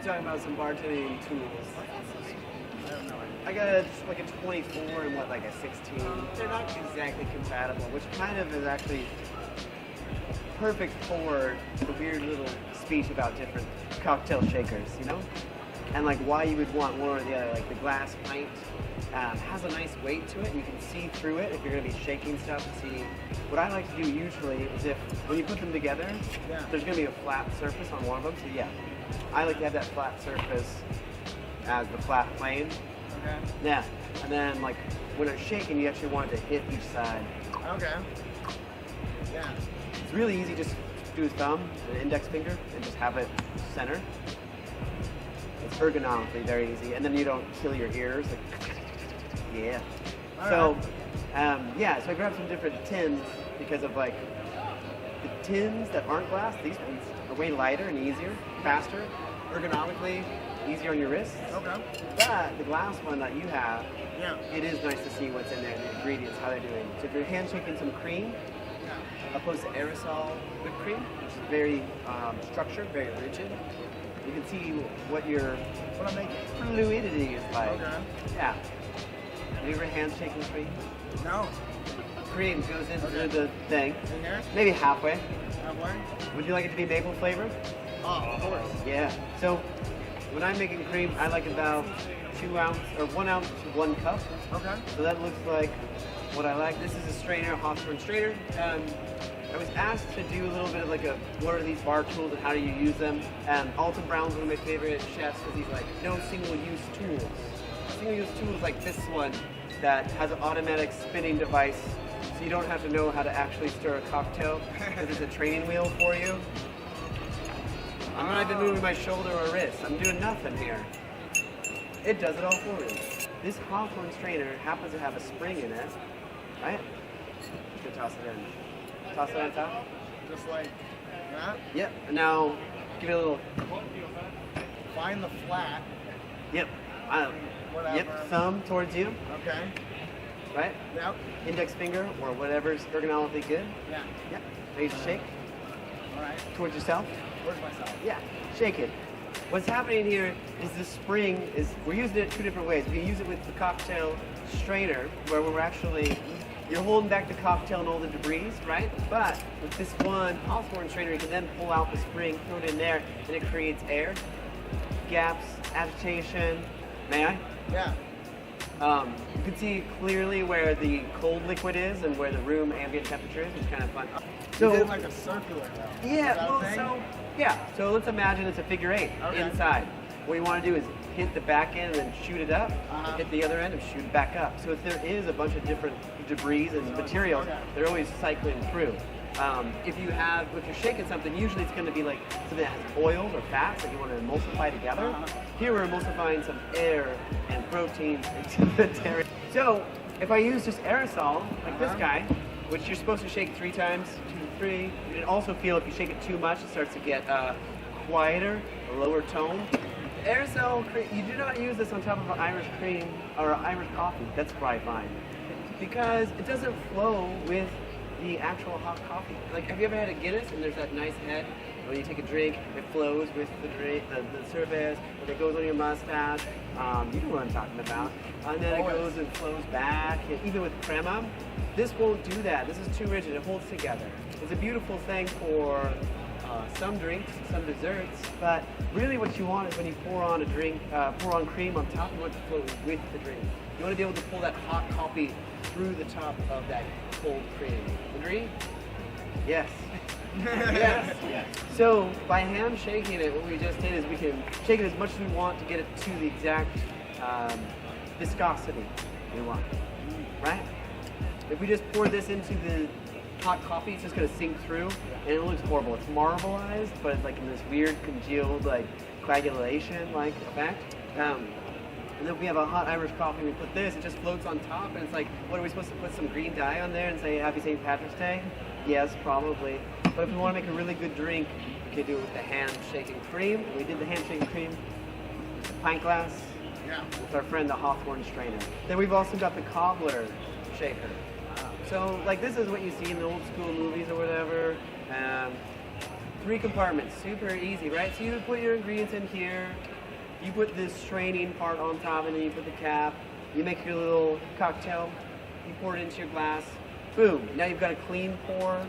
talking about some bartending tools. I don't know. I got a 24 and like a 16. They're not exactly compatible, which kind of is actually perfect for the weird little speech about different cocktail shakers, you know? And like why you would want one or the other. Like the glass pint has a nice weight to it, and you can see through it if you're going to be shaking stuff and see. What I like to do usually is if, when you put them together, there's going to be a flat surface on one of them, so yeah. I like to have that flat surface as the flat plane. Okay. Yeah, and then like when it's shaking, you actually want it to hit each side. Okay. Yeah. It's really easy, just do a thumb and an index finger and just have it center. It's ergonomically very easy, and then you don't kill your ears. Like, yeah. So I grabbed some different tins because of like the tins that aren't glass. These ones are way lighter and easier, faster, ergonomically easier on your wrists. Okay. But the glass one that you have, yeah, it is nice to see what's in there, the ingredients, how they're doing. So if you're hand shaking some cream, opposed to aerosol whipped cream, which is very structured, very rigid, you can see what I'm making fluidity is like. Okay. Yeah. Have you ever hand shaken cream? No. Cream goes into the thing. In here? Maybe halfway. Halfway? Would you like it to be maple flavored? Oh, of course. Yeah. So when I'm making cream, I like about 2 ounce or 1 ounce to 1 cup. Okay. So that looks like what I like. This is a strainer, Hawthorne Strainer. I was asked to do a little bit of like what are these bar tools and how do you use them? Alton Brown's one of my favorite chefs because he's like, no single-use tools. Single-use tools like this one that has an automatic spinning device, so you don't have to know how to actually stir a cocktail because it's a training wheel for you. I'm not even moving my shoulder or wrist. I'm doing nothing here. It does it all for me. This Hawthorne Strainer happens to have a spring in it, right? You can toss it in. Toss it on top. Just like that? Yep. And now give it a little. Find the flat. Yep. Whatever. Yep. Thumb towards you. Okay. Right? Yep. Index finger or whatever's ergonomically good. Yeah. Yep. Now you shake. All right. Towards yourself. Towards myself. Yeah. Shake it. What's happening here is the spring we're using it 2 different ways. We can use it with the cocktail strainer where we're actually, you're holding back the cocktail and all the debris, right? But with this one Hawthorne Strainer, you can then pull out the spring, throw it in there, and it creates air, gaps, agitation. May I? Yeah. You can see clearly where the cold liquid is and where the room ambient temperature is. It's kind of fun. So it's like a circular though. Yeah, so let's imagine it's a figure 8 inside. What you want to do is hit the back end and then shoot it up, hit the other end and shoot it back up. So if there is a bunch of different debris and materials, they're always cycling through. If you're shaking something, usually it's going to be like something that has oils or fats that you want to emulsify together. Here we're emulsifying some air and proteins into the material. So if I use just aerosol, like this guy, which you're supposed to shake 3 times, 2, 3, you can also feel if you shake it too much, it starts to get quieter, a lower tone. Aerosol, you do not use this on top of an Irish cream or Irish coffee. That's probably fine. Because it doesn't flow with the actual hot coffee. Like, have you ever had a Guinness and there's that nice head? When you take a drink, it flows with the drink, the surface, or it goes on your mustache. You know what I'm talking about. And then it goes and flows back. And even with crema, this won't do that. This is too rigid. It holds together. It's a beautiful thing for some drinks, some desserts, but really what you want is when you pour on a drink, pour on cream on top, you want it to flow with the drink. You want to be able to pull that hot coffee through the top of that cold cream. Agree? Yes. Yes. Yes. So by hand shaking it, what we just did is we can shake it as much as we want to get it to the exact viscosity we want, right? If we just pour this into the hot coffee, it's just going to sink through, and it looks horrible. It's marbleized, but it's like in this weird congealed, like coagulation-like effect. And then if we have a hot Irish coffee, we put this, it just floats on top, and it's like, what are we supposed to put some green dye on there and say Happy St. Patrick's Day? Yes, probably. But if we want to make a really good drink, we can do it with the hand-shaking cream. We did the hand-shaking cream with the pint glass with our friend the Hawthorne Strainer. Then we've also got the cobbler shaker. So, like, this is what you see in the old school movies or whatever. 3 compartments, super easy, right? So you put your ingredients in here, you put this straining part on top, and then you put the cap. You make your little cocktail, you pour it into your glass, boom. Now you've got a clean pour.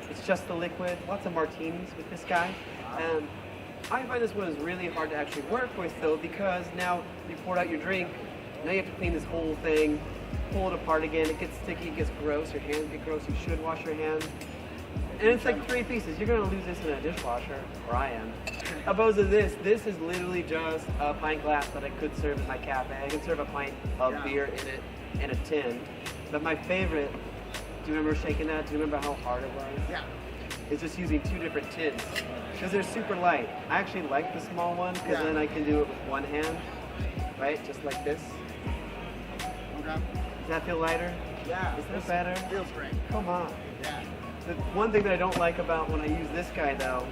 It's just the liquid. Lots of martinis with this guy. And I find this one is really hard to actually work with though, because now you poured out your drink, now you have to clean this whole thing, pull it apart again, it gets sticky, it gets gross, your hands get gross, you should wash your hands. And it's like 3 pieces. You're gonna lose this in a dishwasher, or I am. Opposed to this is literally just a pint glass that I could serve in my cafe. I could serve a pint of beer in it in a tin. But my favorite, do you remember shaking that? Do you remember how hard it was? Yeah. It's just using 2 different tins. Because they're super light. I actually like the small one, because then I can do it with one hand. Right? Just like this. Okay. Does that feel lighter? Yeah. Is that better? Feels great. Come on. Yeah. The one thing that I don't like about when I use this guy though,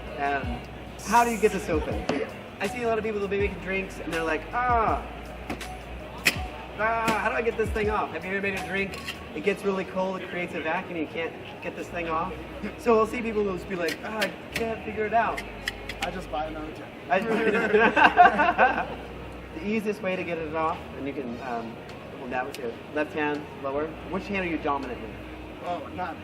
how do you get this open? I see a lot of people that'll be making drinks and they're like, how do I get this thing off? Have you ever made a drink? It gets really cold, it creates a vacuum, and you can't get this thing off. So I'll see people who'll just be like, I can't figure it out. I just buy another jet. The easiest way to get it off, and you can hold that with your left hand lower. Which hand are you dominant with? Oh, none.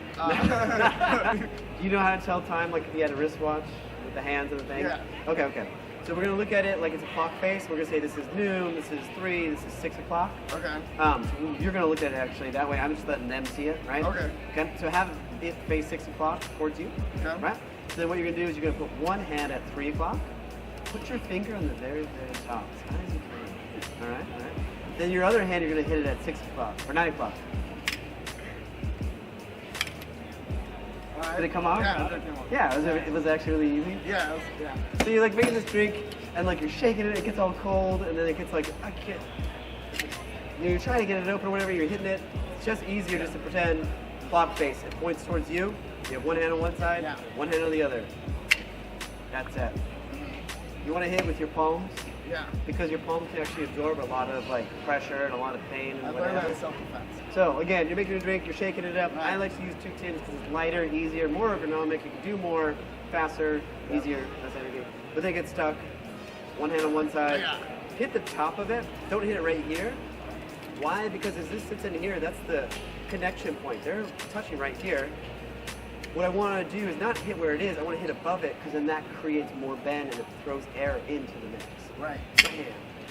Do you know how to tell time, like if you had a wristwatch with the hands and the thing? Yeah. Okay. So we're gonna look at it like it's a clock face. We're gonna say this is noon, this is 3, this is 6 o'clock. Okay. So you're gonna look at it actually that way. I'm just letting them see it, right? Okay. So have it face 6 o'clock towards you. Okay. Right? So then what you're gonna do is you're gonna put one hand at 3 o'clock. Put your finger on the very, very top, as high as you can. All right. Then your other hand, you're gonna hit it at 6 o'clock or 9 o'clock. Did it come off? Yeah, it came off. Yeah, it was actually really easy. Yeah, So you're like making this drink, and like you're shaking it, it gets all cold, and then it gets like, I can't. You're trying to get it open or whatever, you're hitting it. It's just easier just to pretend clock face. It points towards you. You have one hand on one side, one hand on the other. That's it. You want to hit with your palms. Yeah. Because your palm can actually absorb a lot of like pressure and a lot of pain. I learned that in self-defense. So again, you're making a drink, you're shaking it up. Right. I like to use 2 tins because it's lighter, easier, more ergonomic. You can do more, faster, easier, that's everything. But they get stuck. One hand on one side. Yeah. Hit the top of it. Don't hit it right here. Why? Because as this sits in here, that's the connection point. They're touching right here. What I want to do is not hit where it is. I want to hit above it because then that creates more bend and it throws air into the mix. Right. Bam.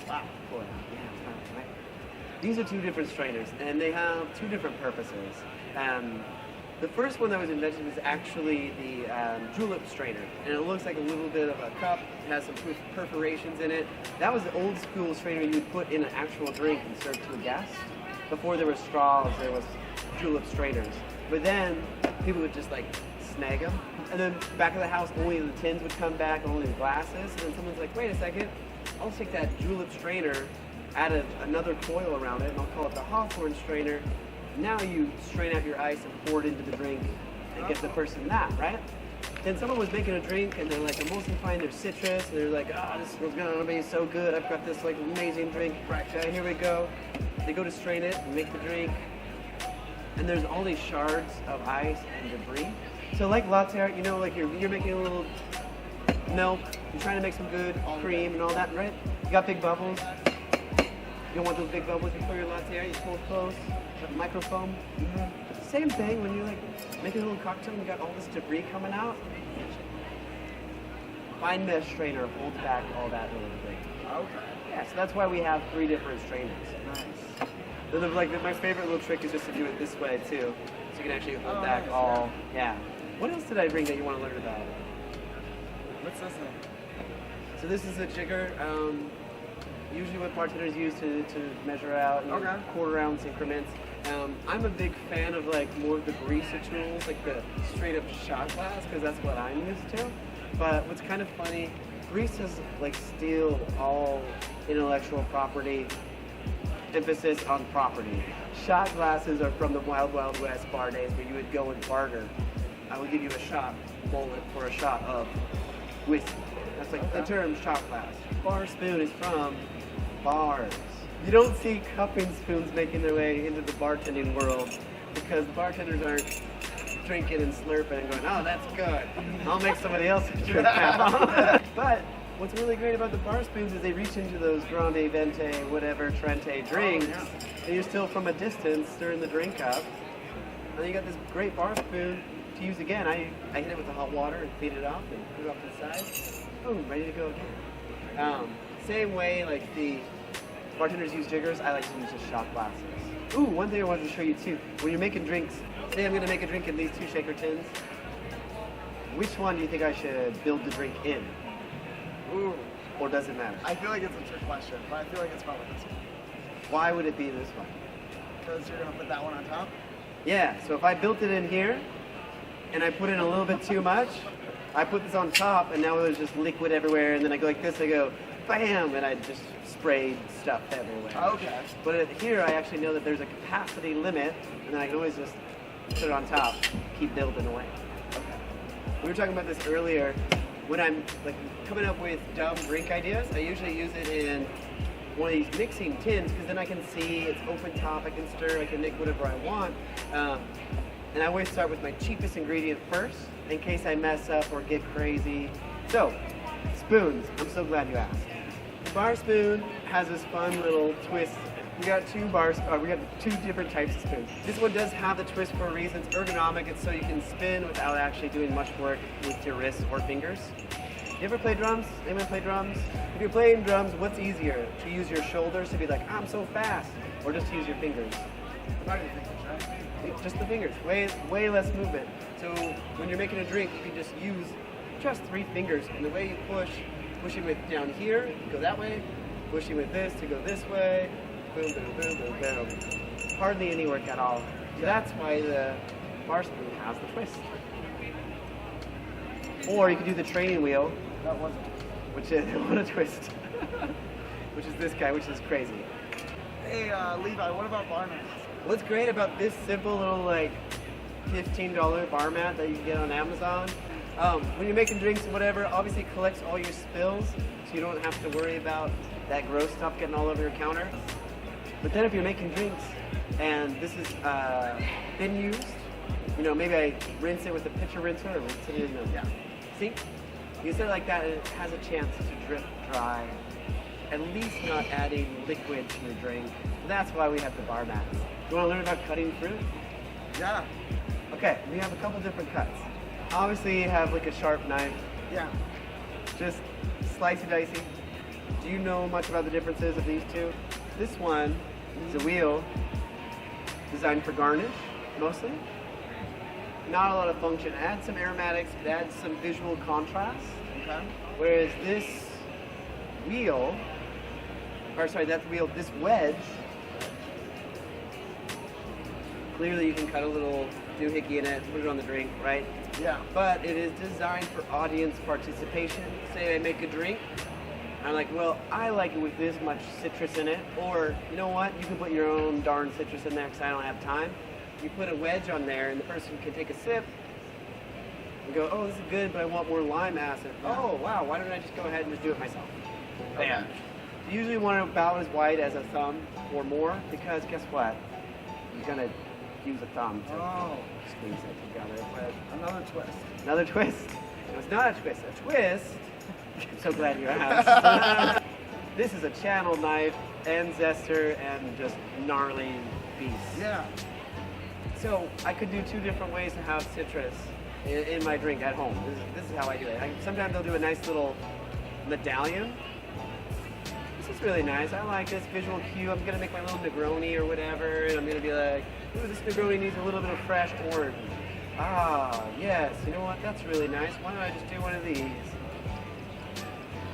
Wow. Pull it out. Yeah, right. These are 2 different strainers, and they have 2 different purposes. The first one that was invented was actually the Julep Strainer, and it looks like a little bit of a cup. It has some perforations in it. That was the old school strainer you would put in an actual drink and serve to a guest. Before there were straws, there was Julep Strainers. But then people would just like snag them, and then back of the house, only the tins would come back, only the glasses. And then someone's like, wait a second, I'll take that Julep Strainer, add another coil around it, and I'll call it the Hawthorne Strainer. Now you strain out your ice and pour it into the drink and give the person that, right? Then someone was making a drink and they're like emulsifying their citrus, and they're like, this is gonna be so good. I've got this like amazing drink. Right, here we go. They go to strain it and make the drink, and there's all these shards of ice and debris. So like latte art, you know, like you're making a little milk, you're trying to make some good cream and all that, right? You got big bubbles. You don't want those big bubbles. You pour your latte art, you pull it close, got microfoam. Same thing when you're like making a little cocktail and you got all this debris coming out. Fine mesh strainer holds back all that a little bit. Okay. Yeah, so that's why we have 3 different strainers. Nice. Then like my favorite little trick is just to do it this way too, so you can actually hold back all. Yeah. What else did I bring that you want to learn about? What's this thing? So this is a jigger. Usually what bartenders use to measure out in quarter ounce increments. I'm a big fan of like more of the greaser tools, like the straight up shot glass, because that's what I'm used to. But what's kind of funny, grease is like steal all intellectual property, emphasis on property. Shot glasses are from the Wild Wild West bar days where you would go and barter. I will give you a shot bullet for a shot of whiskey. That's like the term shot glass. Bar spoon is from bars. You don't see cupping spoons making their way into the bartending world because bartenders aren't drinking and slurping and going, oh, that's good. I'll make somebody else drink now. But what's really great about the bar spoons is they reach into those Grande, Venti, whatever, Trente drinks, and you're still from a distance stirring the drink up. And then you got this great bar spoon to use again. I hit it with the hot water and clean it up and put it off to the side. Boom, ready to go again. Same way, like the bartenders use jiggers, I like to use just shot glasses. Ooh, one thing I wanted to show you too. When you're making drinks, say I'm going to make a drink in these 2 shaker tins. Which one do you think I should build the drink in? Ooh. Or does it matter? I feel like it's a trick question, but I feel like it's probably this one. Why would it be this one? Because you're going to put that one on top? Yeah, so if I built it in here, and I put in a little bit too much, I put this on top, and now there's just liquid everywhere, and then I go like this, I go, bam, and I just sprayed stuff everywhere. Okay. But here, I actually know that there's a capacity limit, and then I can always just put it on top, keep building away. Okay. We were talking about this earlier. When I'm like coming up with dumb drink ideas, I usually use it in one of these mixing tins, because then I can see it's open top, I can stir, I can make whatever I want. And I always start with my cheapest ingredient first, in case I mess up or get crazy. So, spoons. I'm so glad you asked. The bar spoon has this fun little twist. We got 2 different types of spoons. This one does have the twist for a reason. It's ergonomic. It's so you can spin without actually doing much work with your wrists or fingers. You ever play drums? Anyone play drums? If you're playing drums, what's easier? To use your shoulders to be like, I'm so fast, or just to use your fingers? Probably your fingers, right? Just the fingers, way less movement. So when you're making a drink, you can just use just 3 fingers. And the way you pushing with down here, go that way, pushing with this to go this way, boom, boom, boom, boom, boom. Hardly any work at all. So that's why the bar spoon has the twist. Or you could do the training wheel, That wasn't. which is, what a twist, which is this guy, which is crazy. Hey, Levi, what about bar mats? What's great about this simple little like $15 bar mat that you can get on Amazon, when you're making drinks or whatever, obviously it collects all your spills, so you don't have to worry about that gross stuff getting all over your counter. But then if you're making drinks and this is been used, you know, maybe I rinse it with a pitcher rinser or rinse it in the sink. You set it like that and it has a chance to drip dry, at least not adding liquid to your drink. That's why we have the bar mats. You want to learn about cutting fruit? Yeah. Okay, we have a couple different cuts. Obviously you have like a sharp knife, Yeah. just slicey dicey. Do you know much about the differences of these two? This one is a wheel designed for garnish, mostly. Not a lot of function. It adds some aromatics, it adds some visual contrast. Okay. Whereas this wheel, this wedge, clearly you can cut a little doohickey in it, put it on the drink, right? Yeah. But it is designed for audience participation. Say I make a drink, I'm like, well, I like it with this much citrus in it, or you know what, you can put your own darn citrus in there because I don't have time. You put a wedge on there and the person can take a sip and go, oh, this is good, but I want more lime acid. Oh, wow, why don't I just go ahead and just do it myself? Bam. You usually want it about as wide as a thumb or more, because guess what? You're gonna use a thumb to squeeze it together. But Another twist. another twist. No, it's not a twist. A twist. I'm so glad you asked. This is a channel knife and zester and just gnarly beast. Yeah. So I could do 2 different ways to have citrus in my drink at home. This is how I do it. Sometimes I'll do a nice little medallion. This is really nice. I like this visual cue. I'm gonna make my little Negroni or whatever, and I'm gonna be like, ooh, this Negroni needs a little bit of fresh orange. Ah, yes. You know what? That's really nice. Why don't I just do one of these?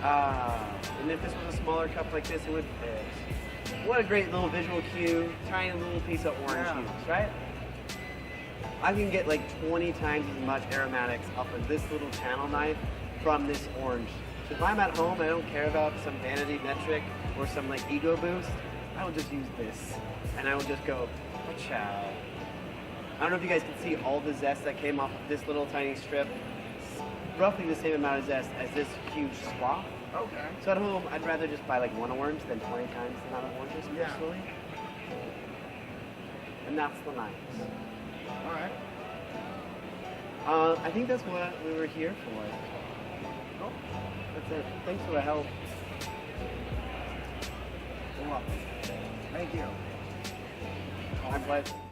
Ah, and if this was a smaller cup like this, it would fit. What a great little visual cue. Tiny little piece of orange juice, right? I can get like 20 times as much aromatics off of this little channel knife from this orange. So if I'm at home and I don't care about some vanity metric or some like ego boost, I will just use this. And I will just go, chow. I don't know if you guys can see all the zest that came off of this little tiny strip. It's roughly the same amount of zest as this huge swath. Okay. So at home, I'd rather just buy like 1 orange than 20 times the amount of oranges personally. And that's the knife. All right. I think that's what we were here for. Cool. That's it. Thanks for the help. You're welcome. Thank you. My pleasure.